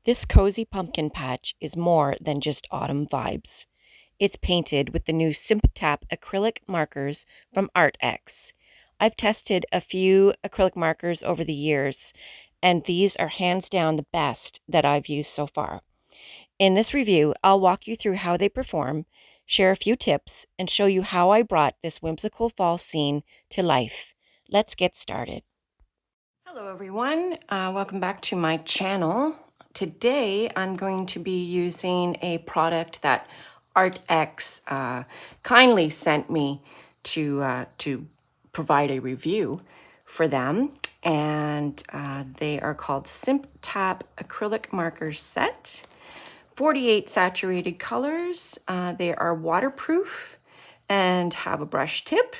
This cozy pumpkin patch is more than just autumn vibes. It's painted with the new Simptap acrylic markers from Arrtx. I've tested a few acrylic markers over the years, and these are hands down the best that I've used so far. In this review, I'll walk you through how they perform, share a few tips, and show you how I brought this whimsical fall scene to life. Let's get started. Hello everyone, welcome back to my channel. Today I'm going to be using a product that Arrtx kindly sent me to provide a review for them, and they are called Simptap Acrylic Marker Set. 48 saturated colors. They are waterproof and have a brush tip.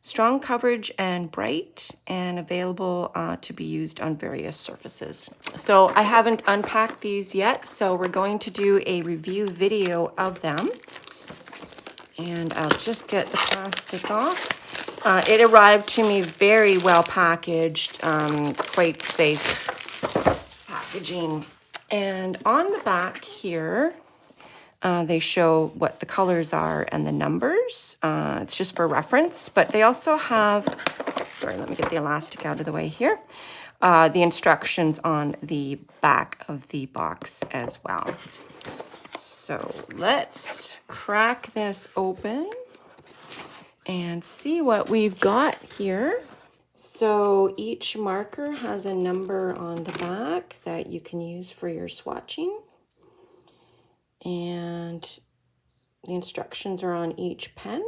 Strong coverage and bright, and available to be used on various surfaces. So I haven't unpacked these yet, so we're going to do a review video of them. And I'll just get the plastic off. It arrived to me very well packaged, quite safe packaging. And on the back here, they show what the colors are and the numbers. It's just for reference, but they also have, sorry, let me get the elastic out of the way here, the instructions on the back of the box as well. So let's crack this open and see what we've got here. So each marker has a number on the back that you can use for your swatching. And the instructions are on each pen.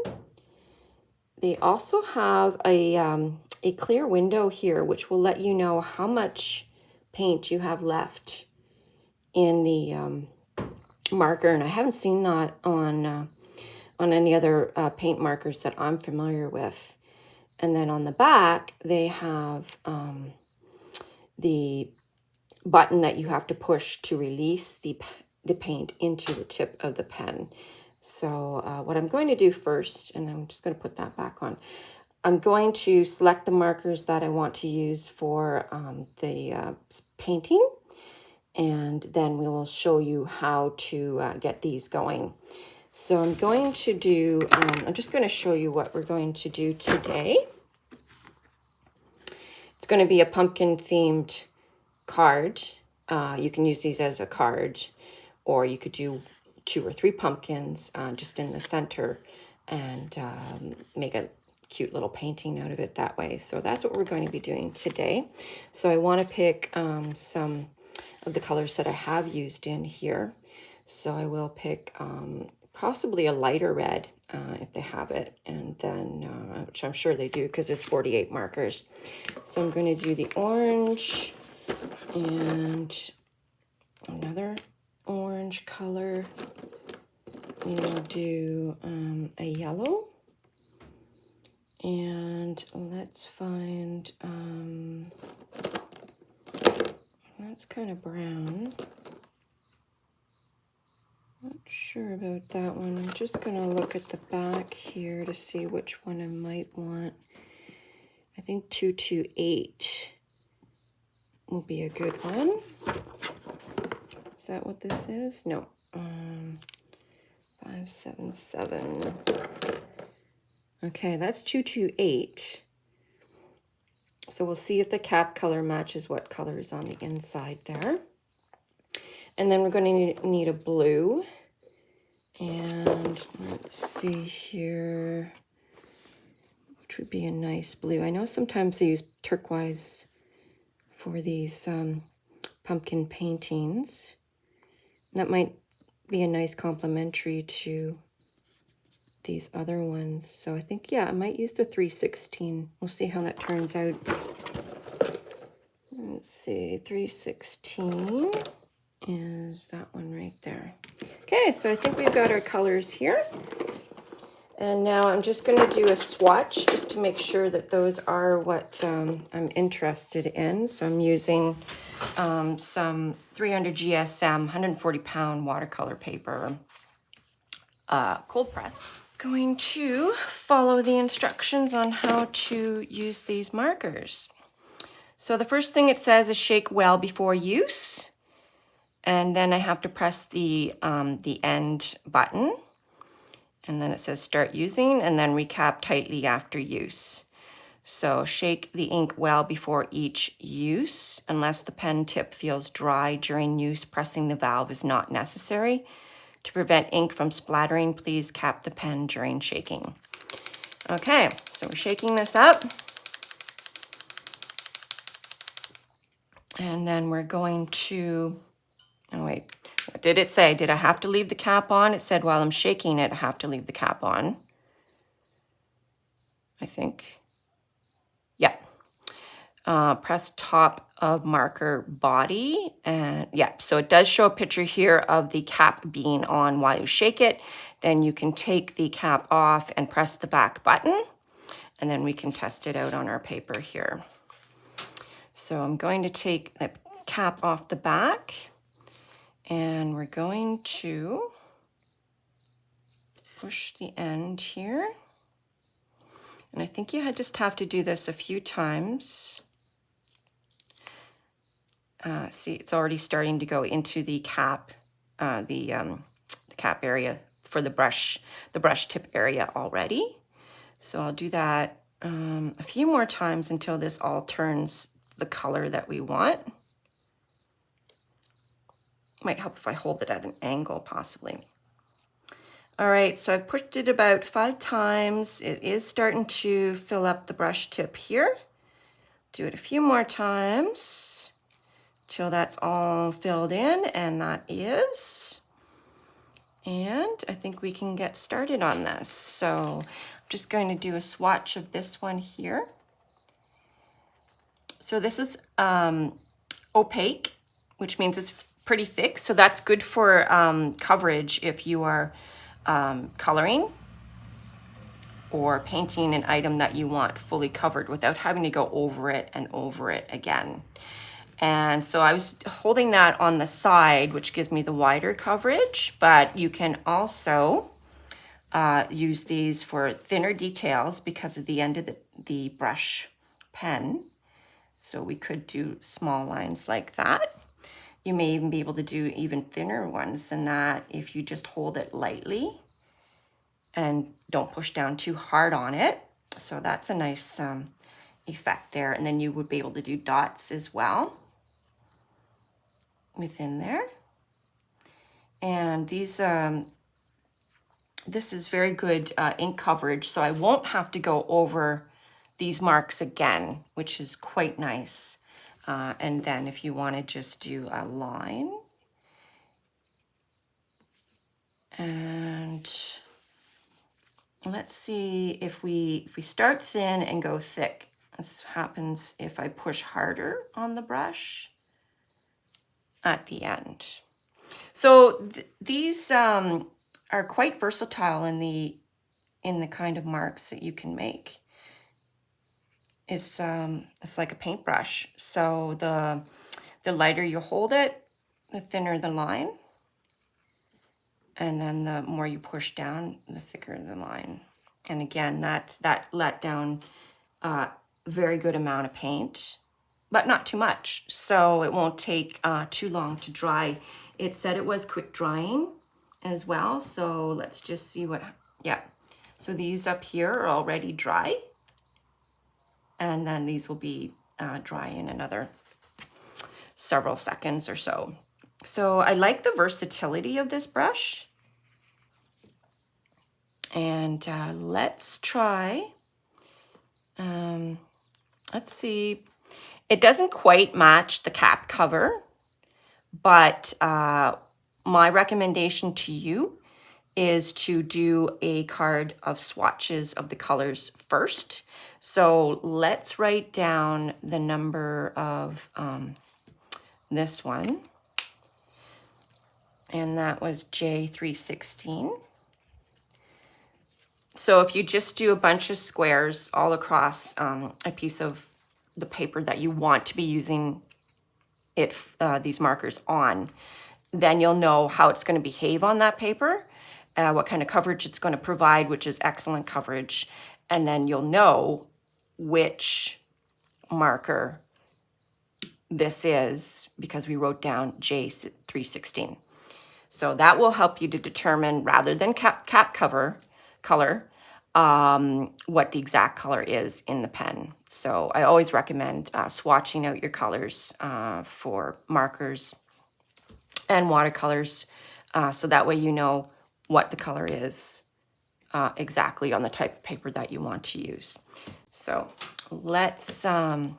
They also have a clear window here, which will let you know how much paint you have left in the marker. And I haven't seen that on any other paint markers that I'm familiar with. And then on the back, they have the button that you have to push to release the paint into the tip of the pen. So what I'm going to do first, and I'm just going to put that back on, I'm going to select the markers that I want to use for the painting, and then we will show you how to get these going. So I'm going to do, I'm just going to show you what we're going to do today. It's going to be a pumpkin themed card. You can use these as a card, or you could do 2 or 3 pumpkins just in the center and make a cute little painting out of it that way. So that's what we're going to be doing today. So I want to pick some of the colors that I have used in here. So I will pick possibly a lighter red if they have it, and then, which I'm sure they do because there's 48 markers. So I'm going to do the orange and another orange color. We'll do a yellow, and let's find that's kind of brown. Not sure about that one. I'm just gonna look at the back here to see which one I might want. I think 228 will be a good one. Is that what this is? No. 577. Okay, that's 228. So we'll see if the cap color matches what color is on the inside there. And then we're going to need a blue. And let's see here, which would be a nice blue. I know sometimes they use turquoise for these pumpkin paintings. That might be a nice complementary to these other ones. So I think, yeah, I might use the 316. We'll see how that turns out. Let's see, 316 is that one right there. Okay, so I think we've got our colors here. And now I'm just going to do a swatch just to make sure that those are what I'm interested in. So I'm using some 300 GSM 140-pound watercolor paper, cold press. Going to follow the instructions on how to use these markers. So the first thing it says is shake well before use. And then I have to press the end button, and then it says start using, and then recap tightly after use. So shake the ink well before each use. Unless the pen tip feels dry during use, pressing the valve is not necessary. To prevent ink from splattering, please cap the pen during shaking. Okay, so we're shaking this up. And then we're going to, oh wait, what did it say? Did I have to leave the cap on? It said while I'm shaking it, I have to leave the cap on, I think. Yeah. Press top of marker body, and yeah, so it does show a picture here of the cap being on while you shake it. Then you can take the cap off and press the back button, and then we can test it out on our paper here. So I'm going to take the cap off the back, and we're going to push the end here. And I think you just have to do this a few times. See, it's already starting to go into the cap, the cap area for the brush tip area already. So I'll do that a few more times until this all turns the color that we want. Might help if I hold it at an angle, possibly. All right, so I've pushed it about 5 times. It is starting to fill up the brush tip here. Do it a few more times till that's all filled in, and that is. And I think we can get started on this. So I'm just going to do a swatch of this one here. So this is opaque, which means it's pretty thick. So that's good for coverage if you are coloring or painting an item that you want fully covered without having to go over it and over it again. And so I was holding that on the side, which gives me the wider coverage, but you can also use these for thinner details because of the end of the brush pen. So we could do small lines like that. You may even be able to do even thinner ones than that if you just hold it lightly and don't push down too hard on it. So that's a nice effect there. And then you would be able to do dots as well within there. And these, this is very good ink coverage, so I won't have to go over these marks again, which is quite nice. And then if you want to just do a line, and let's see if we start thin and go thick. This happens if I push harder on the brush at the end. So these are quite versatile in the kind of marks that you can make. It's like a paintbrush. So the lighter you hold it, the thinner the line, and then the more you push down, the thicker the line. And again, that let down very good amount of paint, but not too much, so it won't take too long to dry. It said it was quick drying as well, so let's just see what, yeah. So these up here are already dry, and then these will be dry in another several seconds or so. So I like the versatility of this brush. And let's try, let's see. It doesn't quite match the cap cover, but my recommendation to you is to do a card of swatches of the colors first. So let's write down the number of this one, and that was J316. So if you just do a bunch of squares all across a piece of the paper that you want to be using it, these markers on, then you'll know how it's going to behave on that paper, what kind of coverage it's going to provide, which is excellent coverage, and then you'll know which marker this is because we wrote down J316. So that will help you to determine, rather than cap cover color, what the exact color is in the pen. So I always recommend swatching out your colors for markers and watercolors, so that way you know what the color is exactly on the type of paper that you want to use. So let's, I'm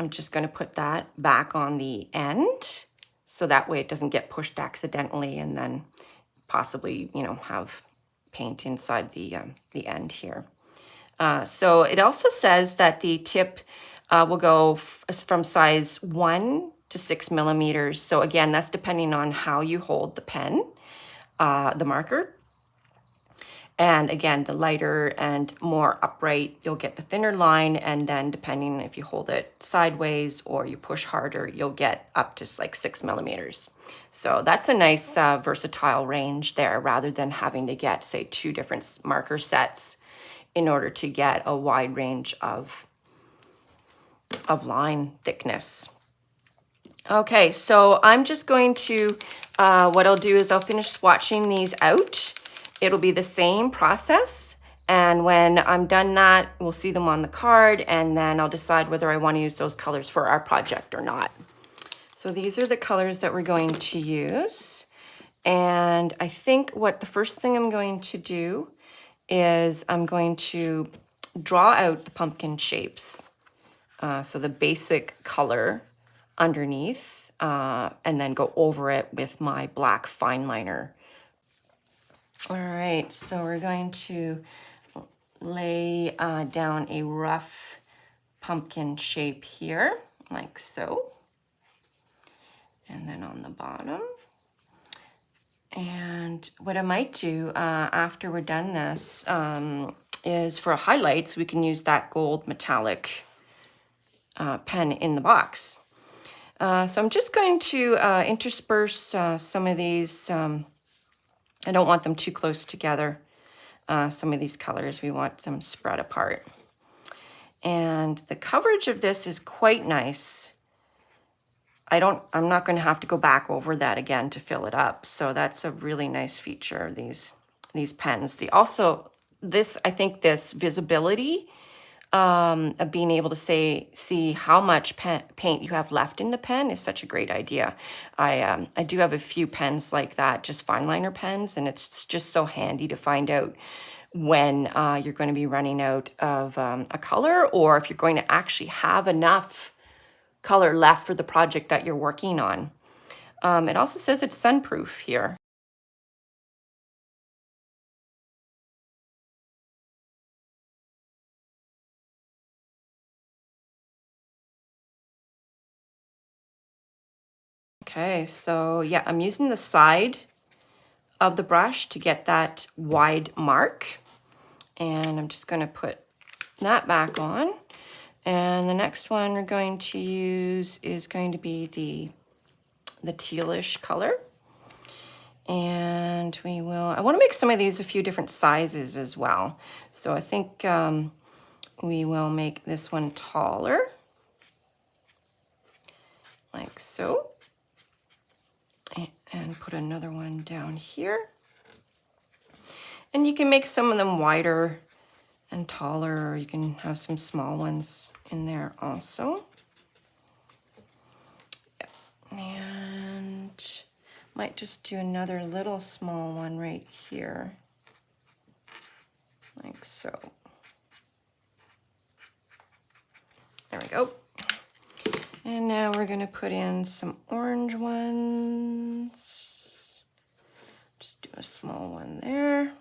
just going to put that back on the end, so that way it doesn't get pushed accidentally and then possibly, you know, have paint inside the end here. So it also says that the tip will go from size 1 to 6 millimeters. So again, that's depending on how you hold the pen, the marker. And again, the lighter and more upright, you'll get the thinner line. And then depending if you hold it sideways or you push harder, you'll get up to like 6 millimeters. So that's a nice versatile range there, rather than having to get, say, 2 different marker sets in order to get a wide range of line thickness. Okay, so I'm just going to, what I'll do is I'll finish swatching these out. It'll be the same process, and when I'm done that, we'll see them on the card, and then I'll decide whether I want to use those colors for our project or not. So these are the colors that we're going to use, and I think what the first thing I'm going to do is I'm going to draw out the pumpkin shapes, so the basic color underneath, and then go over it with my black fine liner. All right, so we're going to lay down a rough pumpkin shape here, like so, and then on the bottom. And what I might do after we're done this is, for highlights, we can use that gold metallic pen in the box. So I'm just going to intersperse some of these. I don't want them too close together. Some of these colors, we want them spread apart. And the coverage of this is quite nice. I'm not going to have to go back over that again to fill it up. So that's a really nice feature of these pens. I think this visibility of being able to see how much paint you have left in the pen is such a great idea. I do have a few pens like that, just fine liner pens, and it's just so handy to find out when you're going to be running out of a color, or if you're going to actually have enough color left for the project that you're working on. It also says it's sunproof here. Okay, so yeah, I'm using the side of the brush to get that wide mark. And I'm just going to put that back on. And the next one we're going to use is going to be the tealish color. And I want to make some of these a few different sizes as well. So I think we will make this one taller, like so. And put another one down here. And you can make some of them wider and taller, or you can have some small ones in there also. And might just do another little small one right here, like so. There we go. And now we're going to put in some orange ones. Just do a small one there.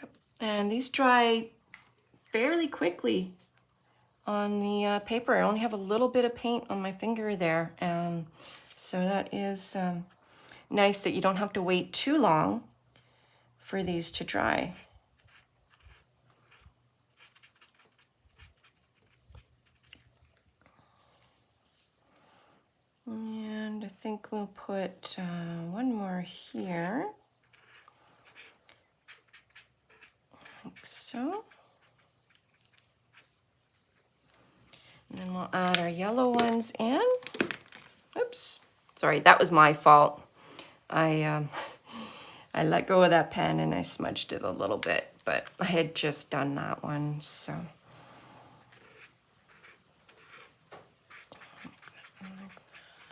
Yep. And these dry fairly quickly on the paper. I only have a little bit of paint on my finger there. So that is nice that you don't have to wait too long for these to dry. And I think we'll put one more here, like so. And then we'll add our yellow ones in. Oops, sorry, that was my fault. I let go of that pen and I smudged it a little bit, but I had just done that one, so.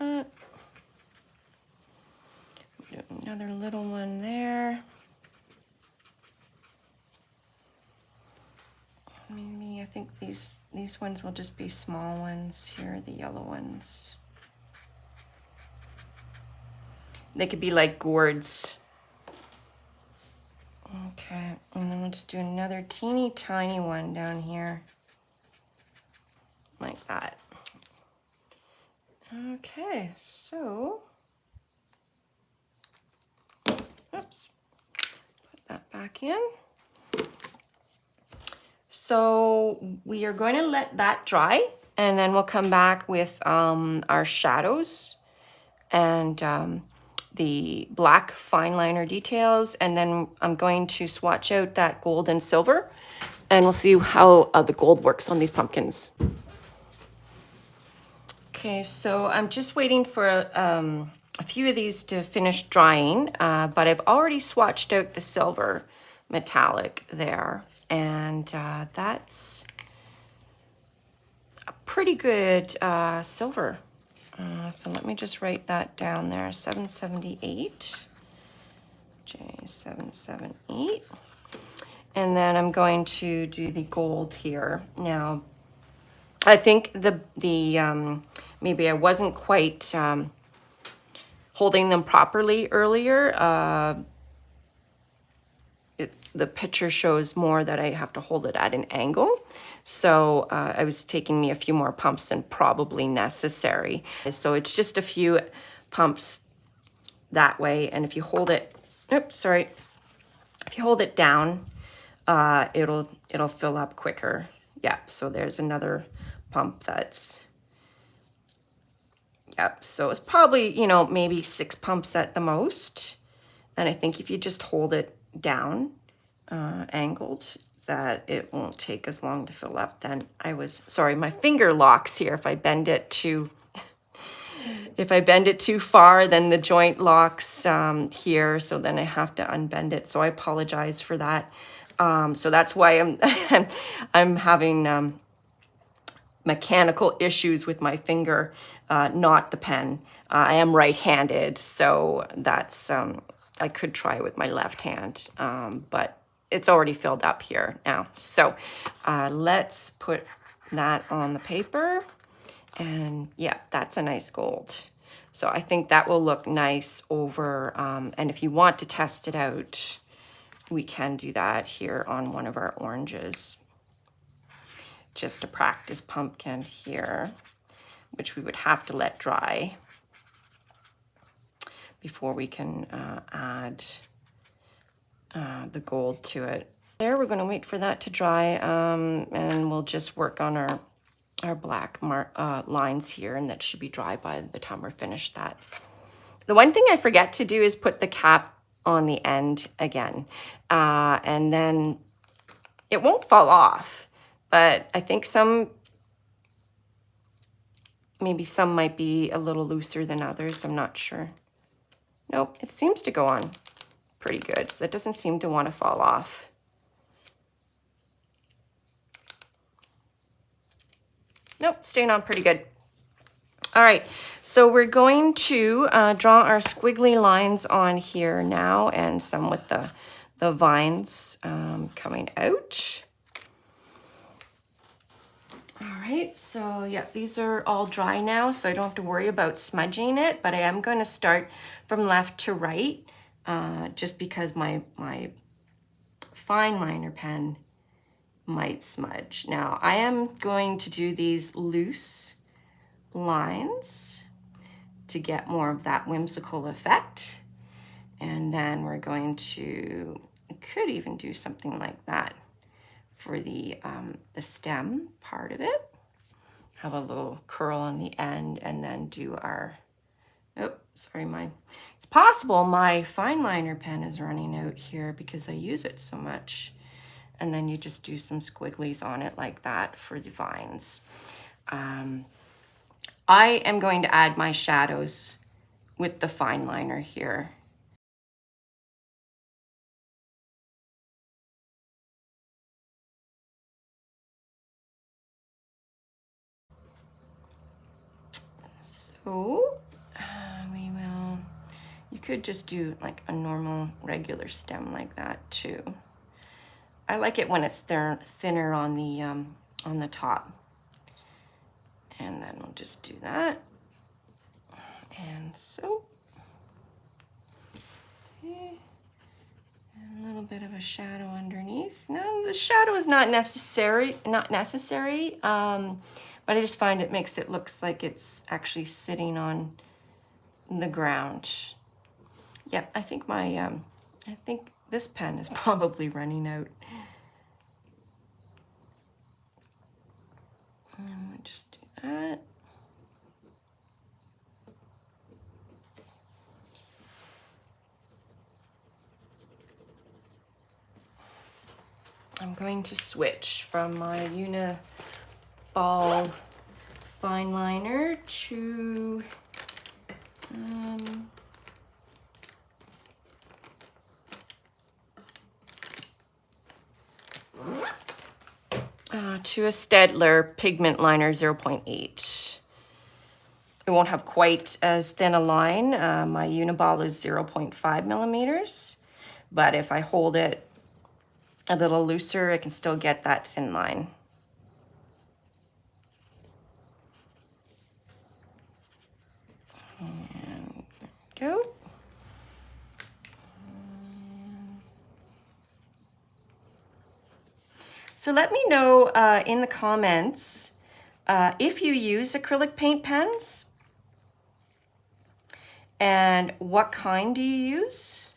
Do another little one there. Maybe I think these ones will just be small ones here, the yellow ones. They could be like gourds. Okay, and then we'll just do another teeny tiny one down here. Like that. Okay, so, oops, put that back in. So we are going to let that dry, and then we'll come back with our shadows and the black fine liner details, and then I'm going to swatch out that gold and silver, and we'll see how the gold works on these pumpkins. Okay, so I'm just waiting for a few of these to finish drying, but I've already swatched out the silver metallic there, and that's a pretty good silver. So let me just write that down there, 778, J778. And then I'm going to do the gold here. Now, I think maybe I wasn't quite holding them properly earlier. The picture shows more that I have to hold it at an angle. So it was taking me a few more pumps than probably necessary. So it's just a few pumps that way. And if you hold it, oops, sorry. If you hold it down, it'll fill up quicker. Yeah, so there's another pump that's, yep. So it's probably, you know, maybe 6 pumps at the most. And I think if you just hold it down, angled, that it won't take as long to fill up. Then sorry, my finger locks here. If I bend it too far, then the joint locks here, so then I have to unbend it. So I apologize for that. So that's why I'm having mechanical issues with my finger, not the pen. I am right-handed, so that's I could try with my left hand, but it's already filled up here now. So let's put that on the paper. And yeah, that's a nice gold. So I think that will look nice over, and if you want to test it out, we can do that here on one of our oranges. Just a practice pumpkin here, which we would have to let dry before we can add the gold to it. There, we're going to wait for that to dry, and we'll just work on our black lines here, and that should be dry by the time we're finished that. The one thing I forget to do is put the cap on the end again, and then it won't fall off, but I think maybe some might be a little looser than others. I'm not sure. Nope, it seems to go on pretty good, so it doesn't seem to want to fall off. Nope, staying on pretty good. All right, so we're going to draw our squiggly lines on here now, and some with the vines coming out. All right, so yeah, these are all dry now, so I don't have to worry about smudging it, but I am going to start from left to right, just because my fine liner pen might smudge. Now, I am going to do these loose lines to get more of that whimsical effect, and then we're going to, could even do something like that for the stem part of it. Have a little curl on the end, and then do our, oh, sorry, it's possible my fine liner pen is running out here because I use it so much. And then you just do some squigglies on it like that for the vines. I am going to add my shadows with the fine liner here. So we will, you could just do like a normal regular stem like that too. I like it when it's thinner on the top. And then we'll just do that. And so. Okay. And a little bit of a shadow underneath. No, the shadow is not necessary, but I just find it makes it looks like it's actually sitting on the ground. Yep, I think I think this pen is probably running out. And we'll just do that. I'm going to switch from my Uniball fine liner to a Staedtler pigment liner 0.8. It won't have quite as thin a line. My Uniball is 0.5 millimeters, but if I hold it a little looser, I can still get that thin line. And there we go. So let me know in the comments if you use acrylic paint pens and what kind do you use?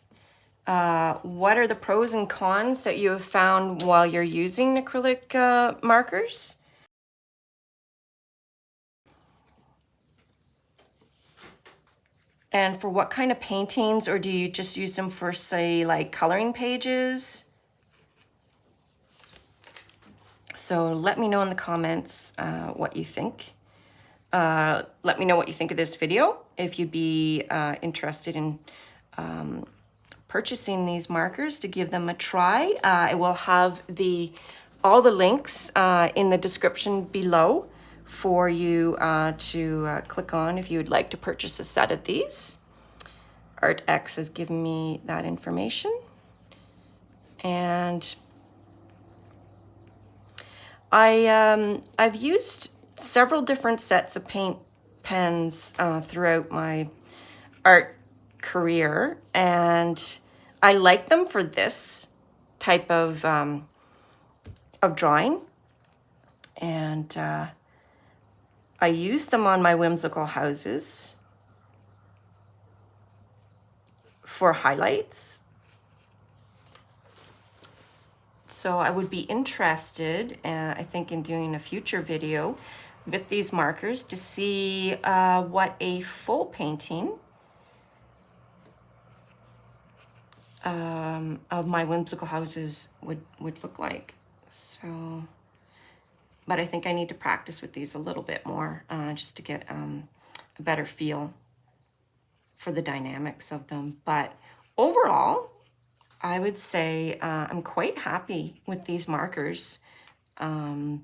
What are the pros and cons that you have found while you're using acrylic markers? And for what kind of paintings, or do you just use them for, say, like coloring pages? So let me know in the comments what you think. Let me know what you think of this video. If you'd be interested in purchasing these markers to give them a try. I will have all the links in the description below for you to click on if you would like to purchase a set of these. Arrtx has given me that information. And I've used several different sets of paint pens throughout my art career, and I like them for this type of drawing. And I use them on my whimsical houses for highlights. So I would be interested, I think, in doing a future video with these markers to see what a full painting of my whimsical houses would look like. So, but I think I need to practice with these a little bit more just to get a better feel for the dynamics of them. But overall, I would say I'm quite happy with these markers. I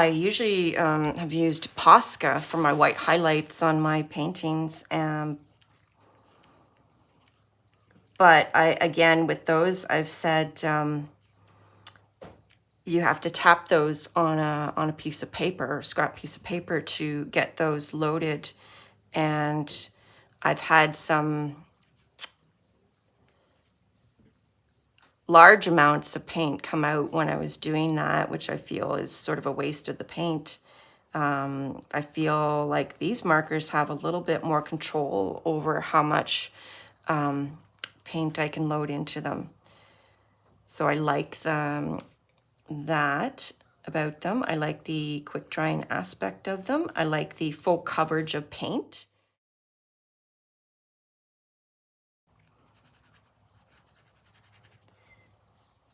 usually have used Posca for my white highlights on my paintings. But again, with those, I've said you have to tap those on a piece of paper, scrap piece of paper, to get those loaded. And I've had some large amounts of paint come out when I was doing that, which I feel is sort of a waste of the paint. I feel like these markers have a little bit more control over how much paint I can load into them. So I like that about them. I like the quick drying aspect of them. I like the full coverage of paint.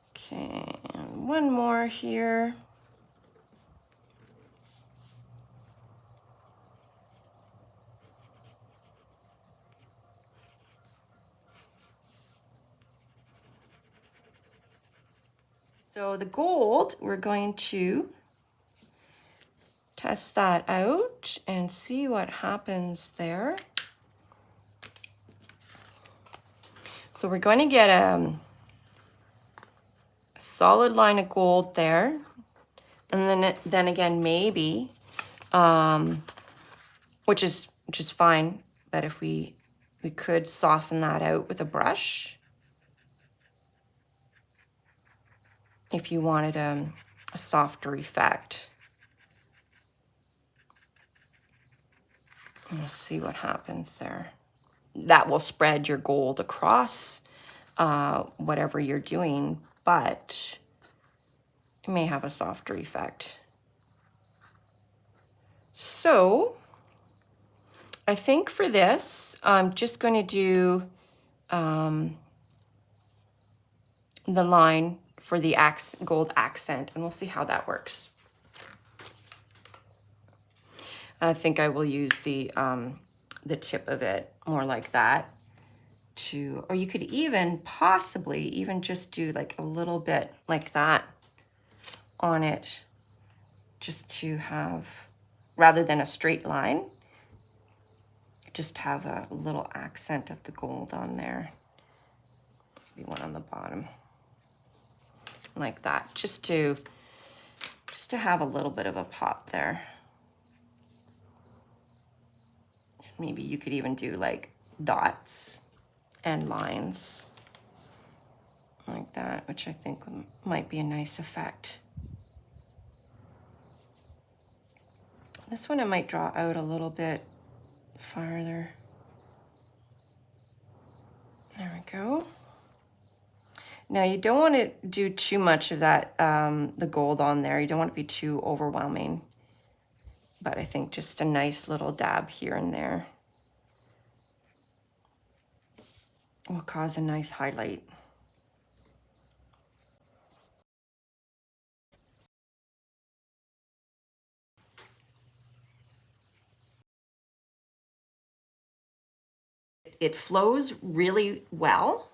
Okay, and one more here. So the gold, we're going to test that out and see what happens there. So we're going to get a solid line of gold there. And then again, maybe, which is fine. But if we could soften that out with a brush, if you wanted a softer effect. And we'll see what happens there. That will spread your gold across whatever you're doing, but it may have a softer effect. So I think for this, I'm just going to do the line for the gold accent, and we'll see how that works. I think I will use the tip of it more like that or you could even possibly even just do like a little bit like that on it, just to have, rather than a straight line, just have a little accent of the gold on there. Maybe one on the bottom like that, just to have a little bit of a pop there. Maybe you could even do like dots and lines like that, which I think might be a nice effect. This one I might draw out a little bit farther. There we go. Now you don't want to do too much of that, the gold on there. You don't want to be too overwhelming. But I think just a nice little dab here and there will cause a nice highlight. It flows really well.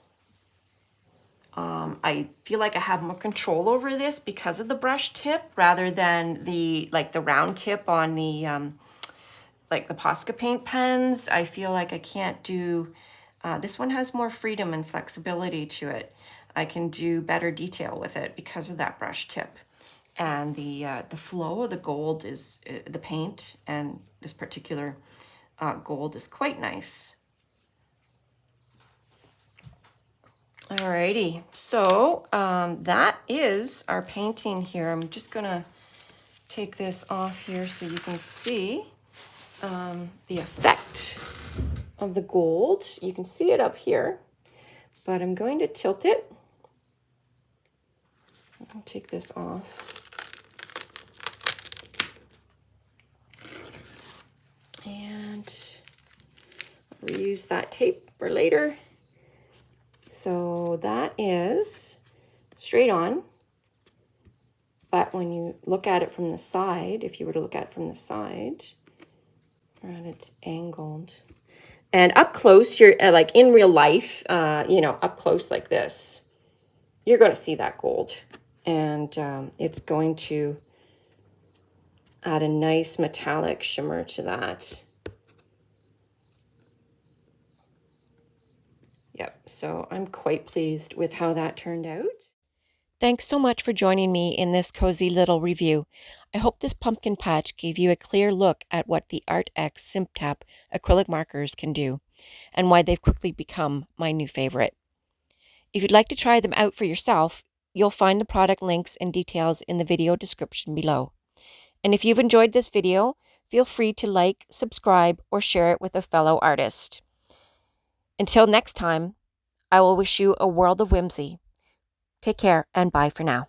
I feel like I have more control over this because of the brush tip rather than the round tip on the like the Posca paint pens. I feel like I can't do, this one has more freedom and flexibility to it. I can do better detail with it because of that brush tip. And the flow of the gold is, the paint and this particular gold is quite nice. Alrighty, so that is our painting here. I'm just gonna take this off here so you can see the effect of the gold. You can see it up here, but I'm going to tilt it. I'll take this off. And reuse that tape for later. So that is straight on, but when you look at it from the side, if you were to look at it from the side, and it's angled. And up close, you're like in real life, you know, up close like this, you're going to see that gold. And it's going to add a nice metallic shimmer to that. Yep, so I'm quite pleased with how that turned out. Thanks so much for joining me in this cozy little review. I hope this pumpkin patch gave you a clear look at what the Arrtx Simptap acrylic markers can do, and why they've quickly become my new favorite. If you'd like to try them out for yourself, you'll find the product links and details in the video description below. And if you've enjoyed this video, feel free to like, subscribe, or share it with a fellow artist. Until next time, I will wish you a world of whimsy. Take care and bye for now.